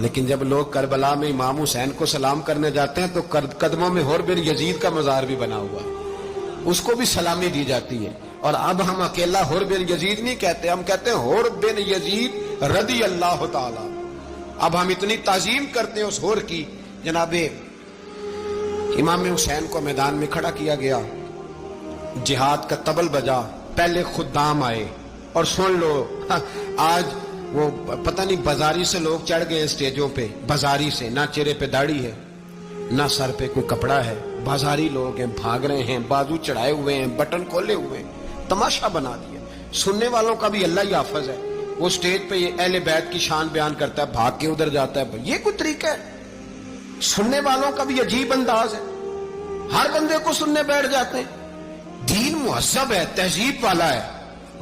لیکن جب لوگ کربلا میں امام حسین کو سلام کرنے جاتے ہیں تو قدموں میں حور بن یزید کا مزار بھی بنا ہوا ہے، اس کو بھی سلامی دی جاتی ہے. اور اب ہم اکیلا حور بن یزید نہیں کہتے، ہم کہتے ہیں حور بن یزید رضی اللہ تعالی. اب ہم اتنی تعظیم کرتے ہیں اس حور کی. جناب امام حسین کو میدان میں کھڑا کیا گیا، جہاد کا طبل بجا، پہلے خدام آئے. اور سن لو آج وہ پتہ نہیں بازاری سے لوگ چڑھ گئے اسٹیجوں پہ، بازاری سے، نہ چہرے پہ داڑھی ہے نہ سر پہ کوئی کپڑا ہے، بازاری لوگ ہیں، بھاگ رہے ہیں، بازو چڑھائے ہوئے ہیں، بٹن کھولے ہوئے ہیں، تماشا بنا دیا. سننے والوں کا بھی اللہ ہی حافظ ہے. وہ سٹیج پہ یہ اہل بیت کی شان بیان کرتا ہے، بھاگ کے ادھر جاتا ہے. یہ کوئی طریقہ ہے؟ سننے والوں کا بھی عجیب انداز ہے، ہر بندے کو سننے بیٹھ جاتے ہیں. دین مہذب ہے، تہذیب والا ہے،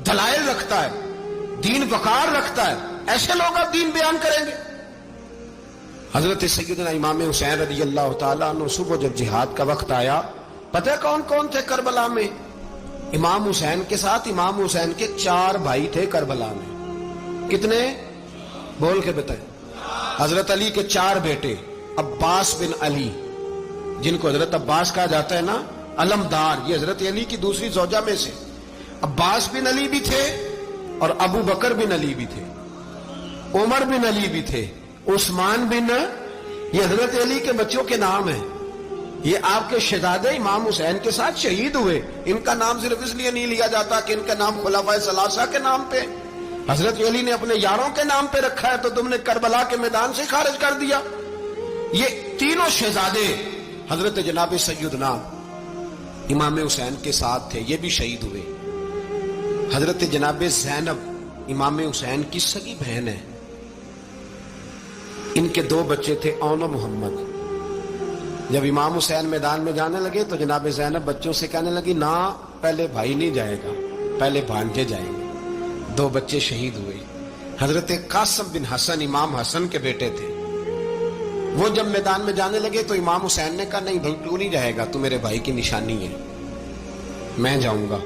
دلائل رکھتا ہے، دین وقار رکھتا ہے. ایسے لوگ اب دین بیان کریں گے؟ حضرت سیدنا امام حسین رضی اللہ تعالیٰ عنہ صبح جب جہاد کا وقت آیا، پتہ ہے کون کون تھے کربلا میں؟ امام حسین کے ساتھ امام حسین کے 4 بھائی تھے کربلا میں. کتنے؟ بول کے بتائیں. حضرت علی کے 4 بیٹے، عباس بن علی، جن کو حضرت عباس کہا جاتا ہے نا، علمدار، یہ حضرت علی کی دوسری زوجہ میں سے. عباس بن علی بھی تھے اور ابو بکر بن علی بھی تھے، عمر بن علی بھی تھے، عثمان بن، یہ حضرت علی کے بچوں کے نام ہیں. یہ آپ کے شہزادے امام حسین کے ساتھ شہید ہوئے. ان کا نام صرف اس لیے نہیں لیا جاتا کہ ان کا نام خلفائے ثلاثہ کے نام پہ، حضرت علی نے اپنے یاروں کے نام پہ رکھا ہے تو تم نے کربلا کے میدان سے خارج کر دیا. یہ تینوں شہزادے حضرت جناب سیدنا امام حسین کے ساتھ تھے، یہ بھی شہید ہوئے. حضرت جناب زینب امام حسین کی سگی بہن ہے. ان کے 2 بچے تھے، اون و محمد. جب امام حسین میدان میں جانے لگے تو جناب زینب بچوں سے کہنے لگی، نہ پہلے بھائی نہیں جائے گا، پہلے بھانجے جائیں گے. 2 بچے شہید ہوئے. حضرت قاسم بن حسن امام حسن کے بیٹے تھے. وہ جب میدان میں جانے لگے تو امام حسین نے کہا، نہیں بھائی تو نہیں جائے گا، تو میرے بھائی کی نشانی ہے، میں جاؤں گا.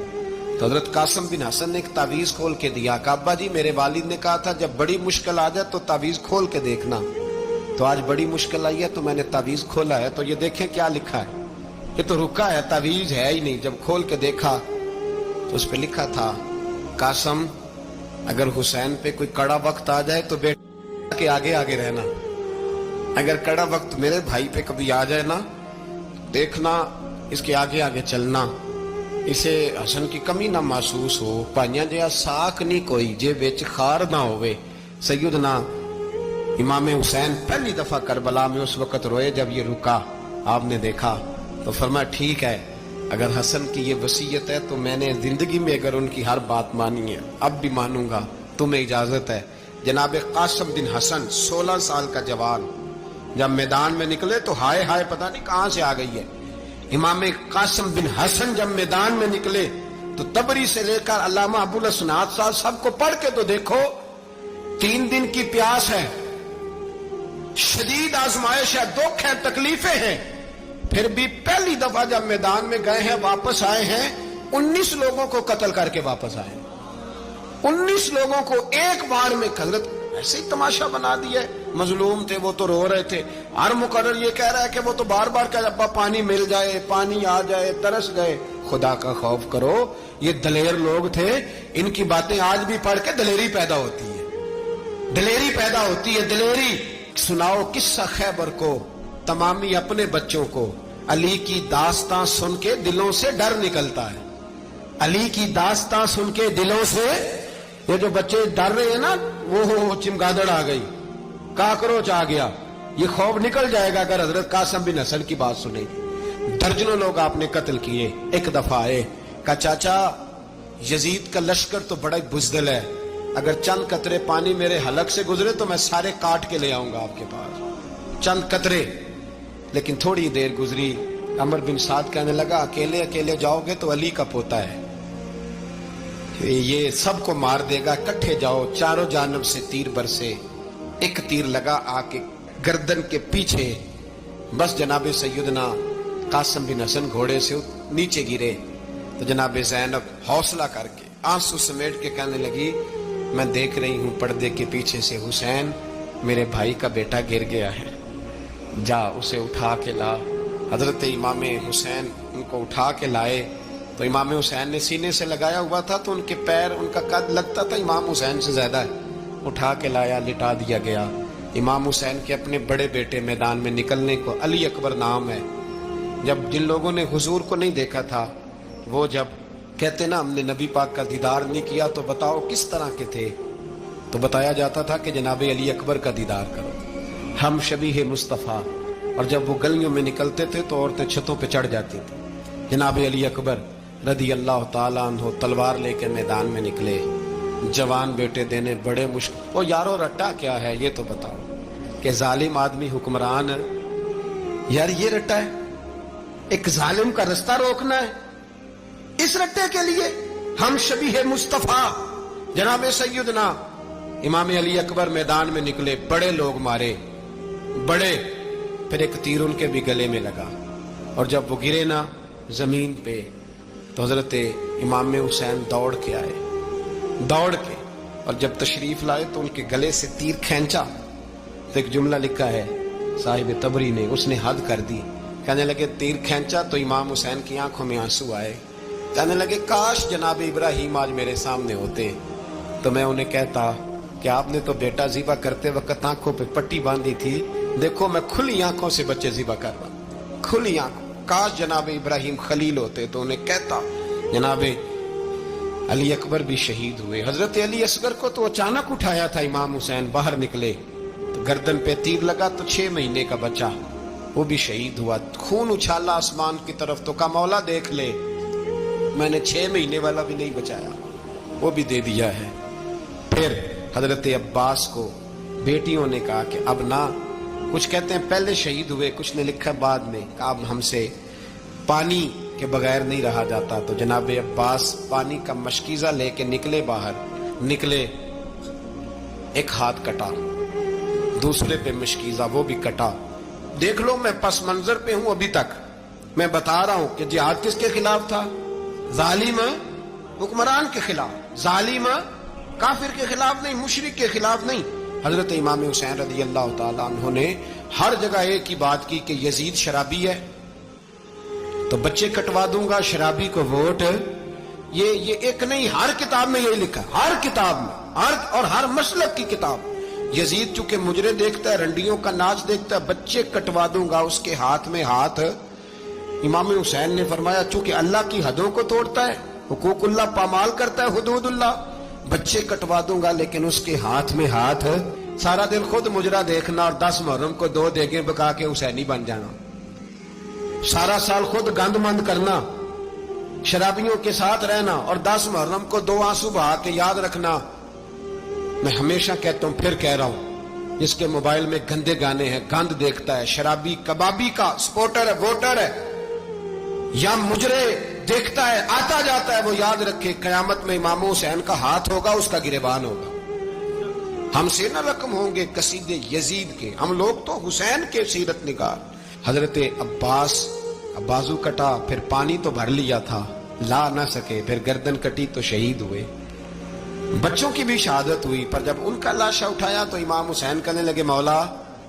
تو حضرت قاسم بن حسن نے ایک تعویذ کھول کے دیا کہ ابا جی میرے والد نے کہا تھا جب بڑی مشکل آ جائے تو تعویذ کھول کے دیکھنا. تو آج بڑی مشکل آئی ہے تو میں نے تعویذ کھولا ہے، تو یہ دیکھیں کیا لکھا ہے. یہ تو رکا ہے، تعویذ ہے ہی نہیں. جب کھول کے دیکھا تو اس پہ لکھا تھا، قاسم اگر حسین پہ کوئی کڑا وقت آ جائے تو بیٹا کے آگے آگے رہنا، اگر کڑا وقت میرے بھائی پہ کبھی آ جائے نا، دیکھنا اس کے آگے آگے چلنا، اسے حسن کی کمی نہ محسوس ہو. پائیاں جہاں ساک نہیں کوئی جے وچ خار نہ ہوئے. سیدنا امام حسین پہلی دفعہ کربلا میں اس وقت روئے جب یہ رکا. آپ نے دیکھا تو فرمایا ٹھیک ہے، اگر حسن کی یہ وصیت ہے تو میں نے زندگی میں اگر ان کی ہر بات مانی ہے اب بھی مانوں گا، تمہیں اجازت ہے. جناب قاسم بن حسن 16 سال کا جوان جب میدان میں نکلے تو ہائے ہائے پتہ نہیں کہاں سے آ گئی ہے. امام قاسم بن حسن جب میدان میں نکلے تو تبری سے لے کر علامہ ابو الاسناد صاحب سب کو پڑھ کے تو دیکھو، 3 دن کی پیاس ہے، شدید آزمائش ہے، دکھ ہے، تکلیفیں ہیں، پھر بھی پہلی دفعہ جب میدان میں گئے ہیں واپس آئے ہیں 19 لوگوں کو قتل کر کے واپس آئے. 19 لوگوں کو ایک بار میں. حضرت ایسے ہی تماشا بنا دیا ہے. مظلوم تھے وہ تو رو رہے تھے. ہر مقرر یہ کہہ رہا ہے کہ وہ تو بار بار کہ ابا پانی مل جائے، پانی آ جائے، ترس گئے. خدا کا خوف کرو، یہ دلیر لوگ تھے. ان کی باتیں آج بھی پڑھ کے دلیری پیدا ہوتی ہے، دلیری پیدا ہوتی ہے، دلیری. سناؤ قصہ خیبر کو، تمامی اپنے بچوں کو. علی کی داستاں سن کے دلوں سے ڈر نکلتا ہے. علی کی داستاں سن کے دلوں سے، یہ جو بچے ڈر رہے ہیں نا، وہ چمگادڑ آ گئی، کاکروچ آ گیا، یہ خوف نکل جائے گا اگر حضرت قاسم بن حسن کی بات سنیں گے. درجنوں لوگ آپ نے قتل کیے. ایک دفعہ آئے، کہا چاچا یزید کا لشکر تو بڑا بزدل ہے، اگر چند قطرے پانی میرے حلق سے گزرے تو میں سارے کاٹ کے لے آؤں گا آپ کے پاس. چند قطرے. لیکن تھوڑی دیر گزری، عمر بن سعد کہنے لگا اکیلے اکیلے جاؤ گے تو علی کا پوتا ہے، یہ سب کو مار دے گا، کٹھے جاؤ. چاروں جانب سے تیر برسے. ایک تیر لگا آ کے گردن کے پیچھے. بس جناب سیدنا قاسم بن حسن گھوڑے سے نیچے گرے تو جناب زینب حوصلہ کر کے آنسو سمیٹ کے کہنے لگی میں دیکھ رہی ہوں پردے کے پیچھے سے حسین میرے بھائی کا بیٹا گر گیا ہے, جا اسے اٹھا کے لا. حضرت امام حسین ان کو اٹھا کے لائے تو امام حسین نے سینے سے لگایا ہوا تھا تو ان کے پیر, ان کا قد لگتا تھا امام حسین سے زیادہ ہے. اٹھا کے لایا, لٹا دیا گیا. امام حسین کے اپنے بڑے بیٹے میدان میں نکلنے کو, علی اکبر نام ہے. جب جن لوگوں نے حضور کو نہیں دیکھا تھا وہ جب کہتے نا ہم نے نبی پاک کا دیدار نہیں کیا تو بتاؤ کس طرح کے تھے, تو بتایا جاتا تھا کہ جناب علی اکبر کا دیدار کرو, ہم شبیہ مصطفیٰ. اور جب وہ گلیوں میں نکلتے تھے تو عورتیں چھتوں پہ چڑھ جاتی تھیں. جناب علی اکبر رضی اللہ تعالیٰ عنہ تلوار لے کے میدان میں نکلے, جوان بیٹے دینے بڑے مشکل. او یارو رٹا کیا ہے یہ تو بتاؤ, کہ ظالم آدمی حکمران ہے یار, یہ رٹا ہے, ایک ظالم کا رستہ روکنا ہے, اس رٹے کے لیے ہم شبیہ مصطفیٰ. جناب سیدنا امام علی اکبر میدان میں نکلے, بڑے لوگ مارے, بڑے. پھر ایک تیر ان کے بھی گلے میں لگا, اور جب وہ گرے نا زمین پہ تو حضرت امام حسین دوڑ کے آئے, دوڑ کے, اور جب تشریف لائے تو ان کے گلے سے تیر کھینچا. تو ایک جملہ لکھا ہے صاحب تبری نے, اس نے حد کر دی. کہنے لگے تیر کھینچا تو امام حسین کی آنکھوں میں آنسو آئے. کہنے لگے کاش جناب ابراہیم آج میرے سامنے ہوتے تو میں انہیں کہتا کہ آپ نے تو بیٹا ذبح کرتے وقت آنکھوں پہ پٹی باندھی تھی, دیکھو میں کھلی آنکھوں سے بچے ذبح کر رہا ہوں, کھلی آنکھوں. کاش جناب ابراہیم خلیل ہوتے تو انہیں کہتا. جناب علی اکبر بھی شہید ہوئے. حضرت علی اصغر کو تو اچانک اٹھایا تھا امام حسین, باہر نکلے تو گردن پہ تیر لگا تو 6 مہینے کا بچہ وہ بھی شہید ہوا. خون اچھالا آسمان کی طرف تو کہا مولا دیکھ لے, میں نے 6 مہینے والا بھی نہیں بچایا, وہ بھی دے دیا ہے. پھر حضرت عباس کو بیٹیوں نے کہا کہ اب نہ, کچھ کہتے ہیں پہلے شہید ہوئے, کچھ نے لکھا بعد میں, کہا اب ہم سے پانی کے بغیر نہیں رہا جاتا. تو جناب عباس پانی کا مشکیزہ لے کے نکلے, باہر نکلے, ایک ہاتھ کٹا, دوسرے پہ مشکیزہ وہ بھی کٹا. دیکھ لو میں پس منظر پہ ہوں ابھی تک, میں بتا رہا ہوں کہ جہاد کس کے خلاف تھا, ظالم حکمران کے خلاف, ظالم کافر کے خلاف نہیں, مشرک کے خلاف نہیں. حضرت امام حسین رضی اللہ تعالیٰ عنہ نے ہر جگہ ایک ہی بات کی کہ یزید شرابی ہے تو بچے کٹوا دوں گا, شرابی کو ووٹ. یہ ایک نہیں, ہر کتاب میں یہی لکھا, ہر کتاب میں, اور ہر مسلک کی کتاب. یزید چونکہ مجرے دیکھتا ہے, رنڈیوں کا ناچ دیکھتا ہے, بچے کٹوا دوں گا, اس کے ہاتھ میں ہاتھ. امام حسین نے فرمایا چونکہ اللہ کی حدوں کو توڑتا ہے, حقوق اللہ پامال کرتا ہے, حدود اللہ, بچے کٹوا دوں گا لیکن اس کے ہاتھ میں ہاتھ. سارا دن خود مجرا دیکھنا اور 10 محرم کو 2 دیگیں پکا کے حسینی بن جانا, سارا سال خود گند مند کرنا, شرابیوں کے ساتھ رہنا, اور 10 محرم کو 2 آنسو بہا کے یاد رکھنا. میں ہمیشہ کہتا ہوں, پھر کہہ رہا ہوں, جس کے موبائل میں گندے گانے ہیں, گند دیکھتا ہے, شرابی کبابی کا سپورٹر ہے, ووٹر ہے, یا مجرے دیکھتا ہے, آتا جاتا ہے, وہ یاد رکھے قیامت میں امام حسین کا ہاتھ ہوگا, اس کا گریبان ہوگا. ہم سے نہ رقم ہوں گے قصیدے یزید کے, ہم لوگ تو حسین کے سیرت نگار. حضرت عباس بازو کٹا, پھر پانی تو بھر لیا تھا, لا نہ سکے, پھر گردن کٹی تو شہید ہوئے. بچوں کی بھی شہادت ہوئی, پر جب ان کا لاشا اٹھایا تو امام حسین کہنے لگے مولا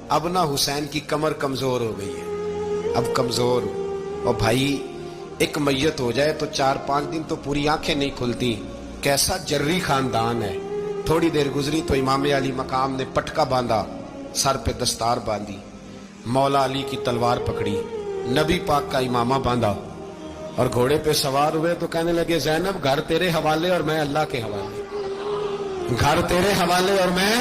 اب نہ حسین کی کمر کمزور ہو گئی ہے, اب کمزور. اور بھائی ایک میت ہو جائے تو 4-5 دن تو پوری آنکھیں نہیں کھلتی, کیسا جری خاندان ہے. تھوڑی دیر گزری تو امام علی مقام نے پٹکا باندھا, سر پہ دستار باندھی, مولا علی کی تلوار پکڑی, نبی پاک کا امامہ باندھا, اور گھوڑے پہ سوار ہوئے تو کہنے لگے زینب گھر تیرے حوالے اور میں اللہ کے حوالے, گھر تیرے حوالے اور میں.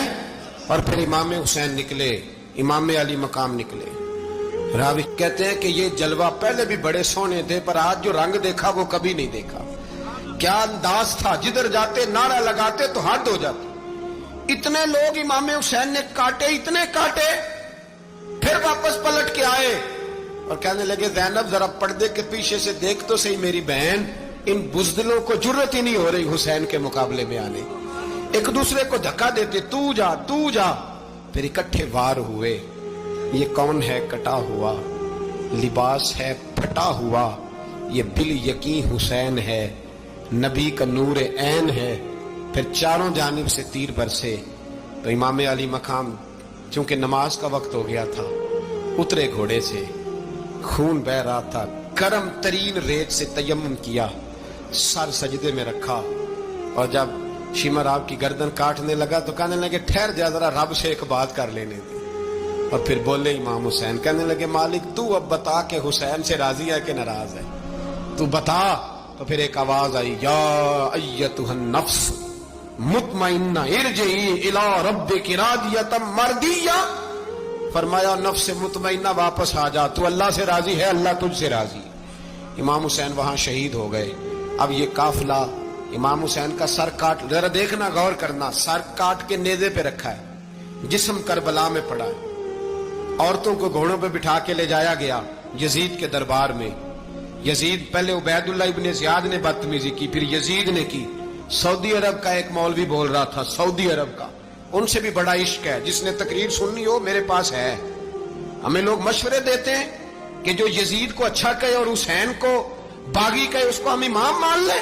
اور پھر امام حسین نکلے, امام علی مقام نکلے. راوی کہتے ہیں کہ یہ جلوہ پہلے بھی بڑے سونے تھے, پر آج جو رنگ دیکھا وہ کبھی نہیں دیکھا. کیا انداز تھا, جدھر جاتے نعرہ لگاتے تو حد ہو جاتی. اتنے لوگ امام حسین نے کاٹے, اتنے کاٹے, پھر واپس پلٹ کے آئے اور کہنے لگے زینب ذرا پردے کے پیچھے سے دیکھ تو صحیح میری بہن, ان بزدلوں کو جرت ہی نہیں ہو رہی حسین کے مقابلے میں آنے, ایک دوسرے کو دھکا دیتے, تو جا تو جا. پھر اکٹھے وار ہوئے. یہ کون ہے کٹا ہوا, لباس ہے پھٹا ہوا, یہ بال یقین حسین ہے, نبی کا نور عین ہے. پھر چاروں جانب سے تیر برسے تو امام علی مقام چونکہ نماز کا وقت ہو گیا تھا، اترے گھوڑے سے، خون بہ رہا تھا، گرم ترین ریت سے تیمم کیا، سر سجدے میں رکھا، اور جب شمر آپ کی گردن کاٹنے لگا تو کہنے لگے ٹھہر جا ذرا رب سے ایک بات کر لینے دے. اور پھر بولے امام حسین، کہنے لگے مالک تو اب بتا کہ حسین سے راضی ہے کہ ناراض ہے، تو بتا. تو پھر ایک آواز آئی، یا ایتھا النفس مطمئنہ ارجعی الی ربک راضیۃ مرضیہ. فرمایا نفس مطمئنہ واپس آ جا، تو اللہ سے راضی ہے، اللہ تجھ سے راضی. امام حسین وہاں شہید ہو گئے. اب یہ قافلہ امام حسین کا سر کاٹ، ذرا دیکھنا غور کرنا، سر کاٹ کے نیزے پہ رکھا ہے، جسم کربلا میں پڑا ہے. عورتوں کو گھوڑوں پہ بٹھا کے لے جایا گیا یزید کے دربار میں. یزید پہلے عبید اللہ ابن زیاد نے بدتمیزی کی، پھر یزید نے کی. سعودی عرب کا ایک مولوی بول رہا تھا، سعودی عرب کا، ان سے بھی بڑا عشق ہے، جس نے تقریر سننی ہو میرے پاس ہے. ہمیں لوگ مشورے دیتے ہیں کہ جو یزید کو اچھا کہے اور حسین کو باغی کہے اس کو ہم امام مان لیں.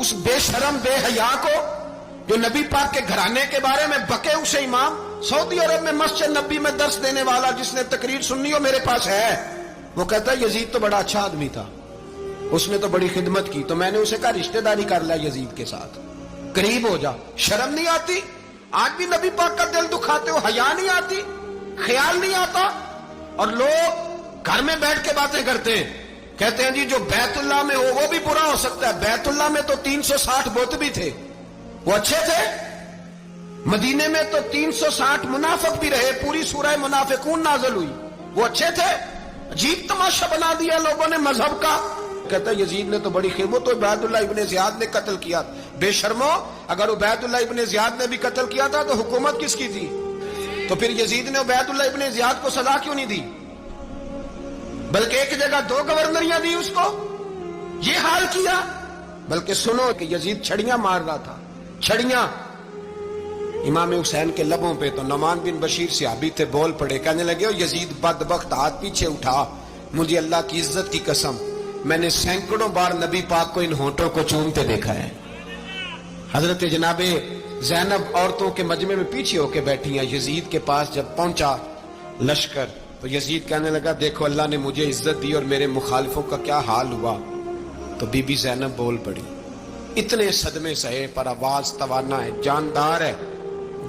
اس بے شرم بے حیا کو جو نبی پاک کے گھرانے کے بارے میں بکے اسے امام. سعودی عرب میں مسجد نبی میں درس دینے والا جس نے تقریر سننی ہو میرے پاس ہے. وہ کہتا ہے یزید تو بڑا اچھا آدمی تھا، اس نے تو بڑی خدمت کی، تو میں نے اسے کہا رشتہ داری کر لیا یزید کے ساتھ، قریب ہو جا. شرم نہیں آتی؟ آج بھی نبی پاک کا دل دکھاتے ہو، حیا نہیں آتی، خیال نہیں آتا. اور لوگ گھر میں بیٹھ کے باتیں کرتے ہیں، کہتے ہیں جی جو بیت اللہ میں ہو وہ بھی برا ہو سکتا ہے. بیت اللہ میں تو 360 بت بھی تھے، وہ اچھے تھے. مدینے میں تو 360 منافق بھی رہے، پوری سورہ منافقون نازل ہوئی، وہ اچھے تھے. عجیب تماشا بنا دیا لوگوں نے مذہب کا. کہتا ہے یزید نے تو بڑی خدمت، تو عبید اللہ ابن زیاد نے قتل کیا. بے شرمو، اگر عبید اللہ ابن زیاد نے بھی قتل کیا تھا تو حکومت کس کی تھی؟ تو پھر یزید نے عبید اللہ ابن زیاد کو سزا کیوں نہیں دی، بلکہ ایک جگہ 2 گورنریاں دی اس کو؟ یہ حال کیا. بلکہ سنو کہ یزید چھڑیاں مار رہا تھا، چھڑیاں. امام حسین کے لبوں پہ تو نعمان بن بشیر صحابی تھے، بول پڑے، کہنے لگے او یزید بدبخت، ہاتھ پیچھے اٹھا، مجھے اللہ کی عزت کی قسم میں نے سینکڑوں بار نبی پاک کو ان ہونٹوں کو چومتے دیکھا ہے. حضرت جناب زینب عورتوں کے مجمع میں پیچھے ہو کے بیٹھی ہیں. یزید کے پاس جب پہنچا لشکر تو یزید کہنے لگا دیکھو اللہ نے مجھے عزت دی اور میرے مخالفوں کا کیا حال ہوا. تو بی بی زینب بول پڑی، اتنے صدمے سہے پر آواز توانا ہے، جاندار ہے،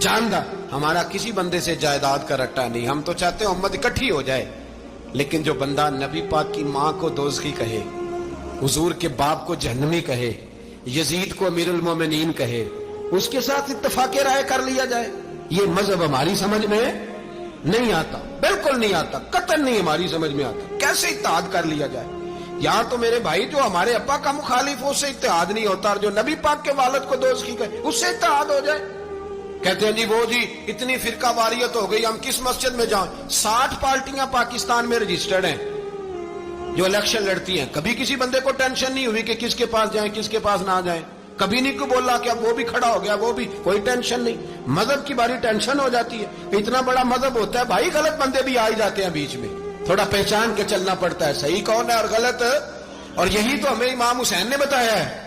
جاندار. ہمارا کسی بندے سے جائیداد کا رٹا نہیں، ہم تو چاہتے ہیں امت اکٹھی ہو جائے، لیکن جو بندہ نبی پاک کی ماں کو دوزخی کہے، حضور کے باپ کو جہنمی کہے، یزید کو امیر المومنین کہے، اس کے ساتھ اتفاق رائے کر لیا جائے، یہ مذہب ہماری سمجھ میں نہیں آتا، بالکل نہیں آتا، قطعاً نہیں ہماری سمجھ میں آتا. کیسے اتحاد کر لیا جائے؟ یا تو میرے بھائی جو ہمارے ابا کا مخالف ہو اس سے اتحاد نہیں ہوتا، اور جو نبی پاک کے والد کو دوزخی کہے اس سے اتحاد ہو جائے. کہتے ہیں جی وہ جی اتنی فرقہ واریت ہو گئی، ہم کس مسجد میں جائیں؟ 60 پارٹیاں پاکستان میں رجسٹرڈ ہیں جو الیکشن لڑتی ہیں. کبھی کسی بندے کو ٹینشن نہیں ہوئی کہ کس کے پاس جائیں کس کے پاس نہ جائیں. کبھی نہیں کو بولا کہ اب وہ بھی کھڑا ہو گیا، وہ بھی، کوئی ٹینشن نہیں. مذہب کی باری ٹینشن ہو جاتی ہے. اتنا بڑا مذہب ہوتا ہے بھائی، غلط بندے بھی آ ہی جاتے ہیں بیچ میں، تھوڑا پہچان کے چلنا پڑتا ہے صحیح کون ہے اور غلط. اور یہی تو ہمیں امام حسین نے بتایا ہے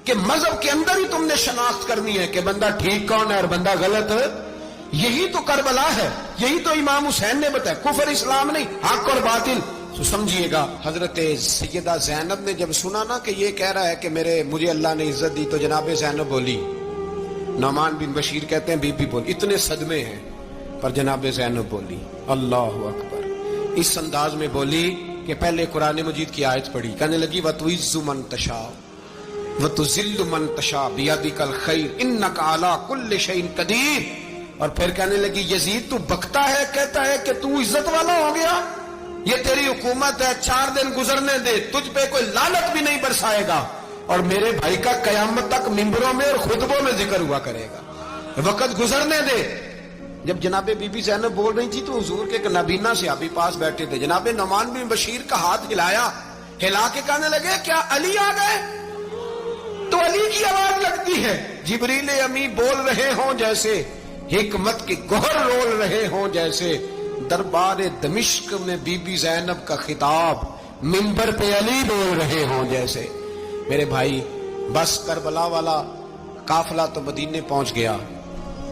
کہ مذہب کے اندر ہی تم نے شناخت کرنی ہے کہ بندہ ٹھیک کون ہے اور بندہ غلط. یہی تو کربلا ہے، یہی تو امام حسین نے بتایا، کفر اسلام نہیں، حق اور باطل. تو سمجھیے گا حضرت سیدہ زینب نے جب سنا نا کہ یہ کہہ رہا ہے کہ مجھے اللہ نے عزت دی، تو جناب زینب بولی. نعمان بن بشیر کہتے ہیں بی بی بولی، اتنے صدمے ہیں پر جناب زینب بولی اللہ اکبر. اس انداز میں بولی کہ پہلے قرآن مجید کی آیت پڑھی، کہنے لگی وَتُعِزُّ مَن تَشَاءُ وَتُذِلُّ مَن تَشَاءُ بِيَدِكَ الْخَيْرُ إِنَّكَ عَلَىٰ كُلِّ شَيْءٍ قَدِيرٌ. اور پھر کہنے لگی یزید تو بکتا ہے، کہتا ہے کہ تو عزت والا ہو گیا، یہ تیری حکومت ہے، 4 دن گزرنے دے، تجھ پہ کوئی لعنت بھی نہیں برسائے گا، اور میرے بھائی کا قیامت تک ممبروں میں اور خطبوں میں ذکر ہوا کرے گا، وقت گزرنے دے. جب جناب بی بی زینب بول رہی تھی تو حضور کے نابینا صحابی پاس بیٹھے تھے. جناب نعمان بن بشیر کا ہاتھ ہلایا، ہلا کے کہنے لگے کیا علی آ گئے؟ تو علی کی آواز لگتی ہے، جبریل امی بول رہے ہوں جیسے، حکمت کے گوہر رول رہے ہوں جیسے. دربار دمشق میں بی بی زینب کا خطاب، منبر پہ علی بول رہے ہوں جیسے. میرے بھائی بس کربلا والا قافلہ تو مدینے پہنچ گیا.